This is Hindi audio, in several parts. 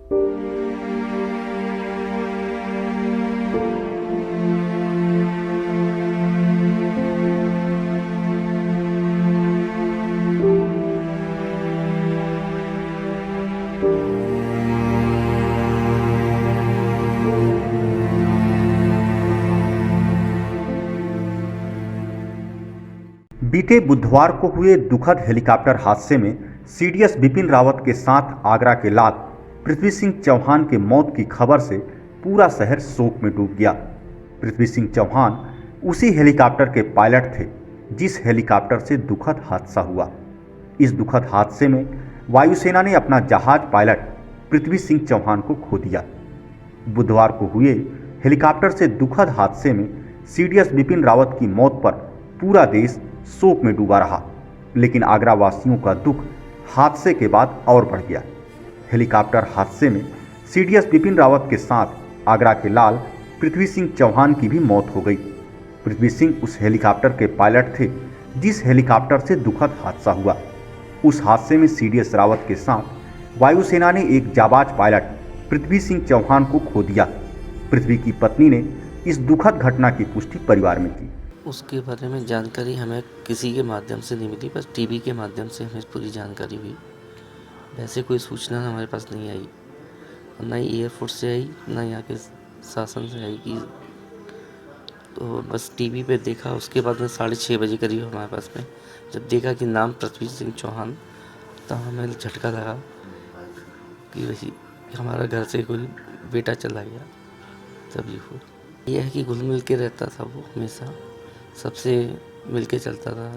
बीते बुधवार को हुए दुखद हेलीकॉप्टर हादसे में सीडीएस बिपिन रावत के साथ आगरा के लाल पृथ्वी सिंह चौहान के मौत की खबर से पूरा शहर शोक में डूब गया। पृथ्वी सिंह चौहान उसी हेलीकॉप्टर के पायलट थे जिस हेलीकॉप्टर से दुखद हादसा हुआ। इस दुखद हादसे में वायुसेना ने अपना जहाज पायलट पृथ्वी सिंह चौहान को खो दिया। बुधवार को हुए हेलीकॉप्टर से दुखद हादसे में सीडीएस बिपिन रावत की मौत पर पूरा देश शोक में डूबा रहा, लेकिन आगरा वासियों का दुख हादसे के बाद और बढ़ गया। हेलीकॉप्टर हादसे में सीडीएस बिपिन रावत के साथ आगरा के लाल पृथ्वी सिंह चौहान की भी मौत हो गई। पृथ्वी सिंह उस हेलीकॉप्टर के पायलट थे जिस हेलीकॉप्टर से दुखद हादसा हुआ। उस हादसे में सीडीएस रावत के साथ वायुसेना ने एक जाबाज पायलट पृथ्वी सिंह चौहान को खो दिया। पृथ्वी की पत्नी ने इस दुखद घटना की पुष्टि परिवार में की। उसके बारे में जानकारी हमें किसी के माध्यम से नहीं मिली, बस टीवी के माध्यम से हमें पूरी जानकारी हुई। वैसे कोई सूचना हमारे पास नहीं आई, ना ही एयरफोर्स से आई, ना यहाँ के शासन से आई कि तो बस टीवी पे देखा। उसके बाद में 6:30 बजे करीब हमारे पास में जब देखा कि नाम पृथ्वी सिंह चौहान, तब हमें झटका लगा कि वही हमारा घर से कोई बेटा चला गया। तभी हो यह है कि घुल मिल के रहता था, वो हमेशा सबसे मिल के चलता था।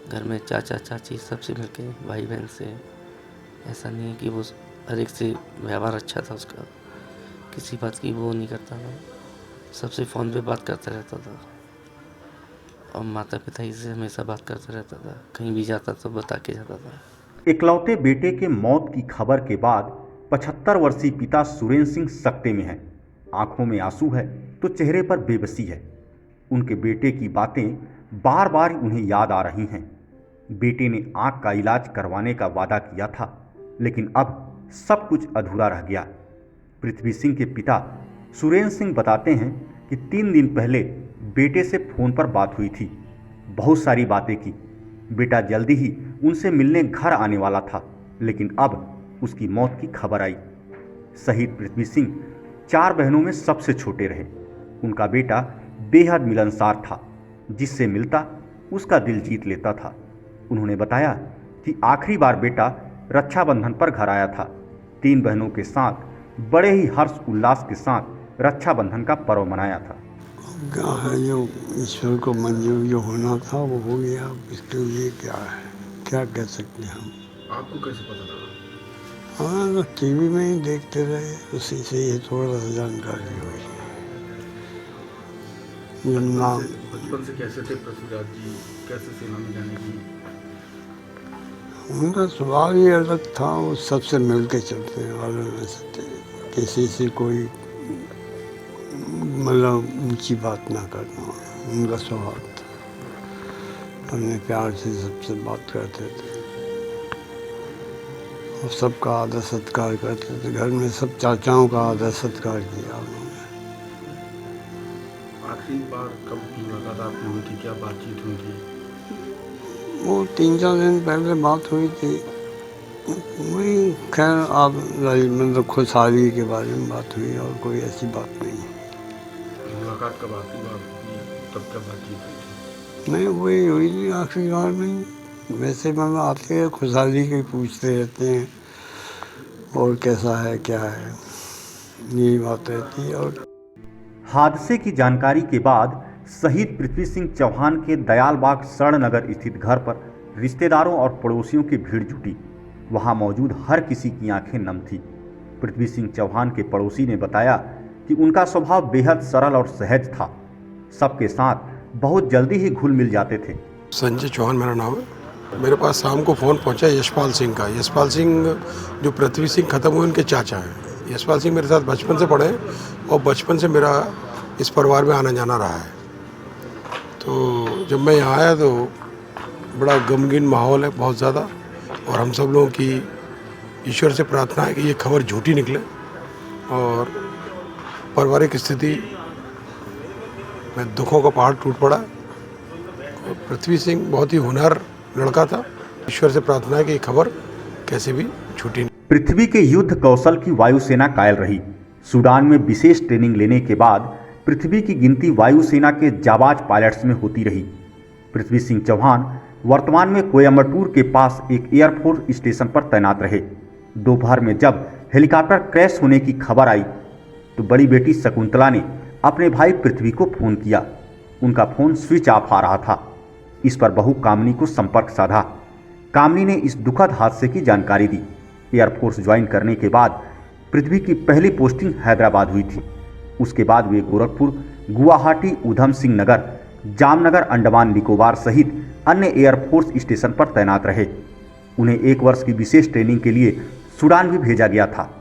घर में चाचा चाची सबसे मिल के, भाई बहन से। ऐसा नहीं है कि वो हर एक से व्यवहार अच्छा था उसका, किसी बात की वो नहीं करता था, सबसे फ़ोन पे बात करता रहता था और माता पिता ही से हमेशा बात करता रहता था। कहीं भी जाता तो बता के जाता था। इकलौते बेटे के मौत की खबर के बाद 75 वर्षीय पिता सुरेंद्र सिंह सकते में हैं। आंखों में आंसू है तो चेहरे पर बेबसी है। उनके बेटे की बातें बार बार उन्हें याद आ रही हैं। बेटे ने आंख का इलाज करवाने का वादा किया था, लेकिन अब सब कुछ अधूरा रह गया। पृथ्वी सिंह के पिता सुरेंद्र सिंह बताते हैं कि 3 दिन पहले बेटे से फ़ोन पर बात हुई थी। बहुत सारी बातें की। बेटा जल्दी ही उनसे मिलने घर आने वाला था, लेकिन अब उसकी मौत की खबर आई। शहीद पृथ्वी सिंह 4 बहनों में सबसे छोटे रहे। उनका बेटा बेहद मिलनसार था, जिससे मिलता उसका दिल जीत लेता था। उन्होंने बताया कि आखिरी बार बेटा रक्षाबंधन पर घर आया था। 3 बहनों के साथ बड़े ही हर्ष उल्लास के साथ रक्षाबंधन का पर्व मनाया था। क्या है, जो ईश्वर को मंजूर जो होना था वो हो गया। इसके लिए क्या है, क्या कह सकते हैं हम। आपको कैसे पता लगा? हाँ, तो टीवी में ही देखते रहे, उसी से ये थोड़ा सा जानकारी हुई। बचपन से कैसे थे पृथ्वीराज जी, कैसे सेना में जाने की? उनका स्वभाव ही अलग था। वो सबसे मिल के चलते वालों में से थे। किसी से कोई मतलब ऊंची बात ना करना, उनका स्वभाव था। अपने प्यार से सबसे बात करते थे और सबका आदर सत्कार करते थे। घर में सब चाचाओं का आदर सत्कार किया उन्होंने। आखिरी बार कब मुलाकात आपने हुई थी, क्या बातचीत हुई थी? वो 3-4 दिन पहले बात हुई थी। वही खैर आप मतलब खुशहाली के बारे में बात हुई और कोई ऐसी बात नहीं। मुलाकात कब आखिरी बार हुई, तब क्या बातचीत हुई थी? नहीं, वही हुई थी आखिरी बार में। वैसे मतलब आते हैं खुशहाली के पूछते रहते हैं और कैसा है क्या है, यही बात रहती है। और हादसे की जानकारी के बाद शहीद पृथ्वी सिंह चौहान के दयालबाग शरणनगर स्थित घर पर रिश्तेदारों और पड़ोसियों की भीड़ जुटी। वहां मौजूद हर किसी की आंखें नम थी। पृथ्वी सिंह चौहान के पड़ोसी ने बताया कि उनका स्वभाव बेहद सरल और सहज था। सबके साथ बहुत जल्दी ही घुल मिल जाते थे। संजय चौहान मेरा नाम है। मेरे पास शाम को फ़ोन पहुंचा यशपाल सिंह का। यशपाल सिंह जो पृथ्वी सिंह ख़त्म हुए उनके चाचा हैं। यशपाल सिंह मेरे साथ बचपन से पढ़े और बचपन से मेरा इस परिवार में आना जाना रहा है। तो जब मैं यहाँ आया तो बड़ा गमगीन माहौल है बहुत ज़्यादा, और हम सब लोगों की ईश्वर से प्रार्थना है कि ये खबर झूठी निकले और पारिवारिक स्थिति में दुखों का पहाड़ टूट पड़ा। और पृथ्वी सिंह बहुत ही होनहार लड़का था। ईश्वर से प्रार्थना है कि ये खबर कैसे भी छूटी नहीं। पृथ्वी के युद्ध कौशल की वायुसेना कायल रही। सूडान में विशेष ट्रेनिंग लेने के बाद पृथ्वी की गिनती वायुसेना के जाबाज पायलट्स में होती रही। पृथ्वी सिंह चौहान वर्तमान में कोयम्बटूर के पास एक एयरफोर्स स्टेशन पर तैनात रहे। दोपहर में जब हेलीकॉप्टर क्रैश होने की खबर आई तो बड़ी बेटी शकुंतला ने अपने भाई पृथ्वी को फोन किया। उनका फोन स्विच ऑफ आ रहा था। इस पर बहू कामनी को संपर्क साधा। कामनी ने इस दुखद हादसे की जानकारी दी। एयरफोर्स ज्वाइन करने के बाद पृथ्वी की पहली पोस्टिंग हैदराबाद हुई थी। उसके बाद वे गोरखपुर, गुवाहाटी, उधम सिंह नगर, जामनगर, अंडमान निकोबार सहित अन्य एयरफोर्स स्टेशन पर तैनात रहे। उन्हें 1 वर्ष की विशेष ट्रेनिंग के लिए सूडान भी भेजा गया था।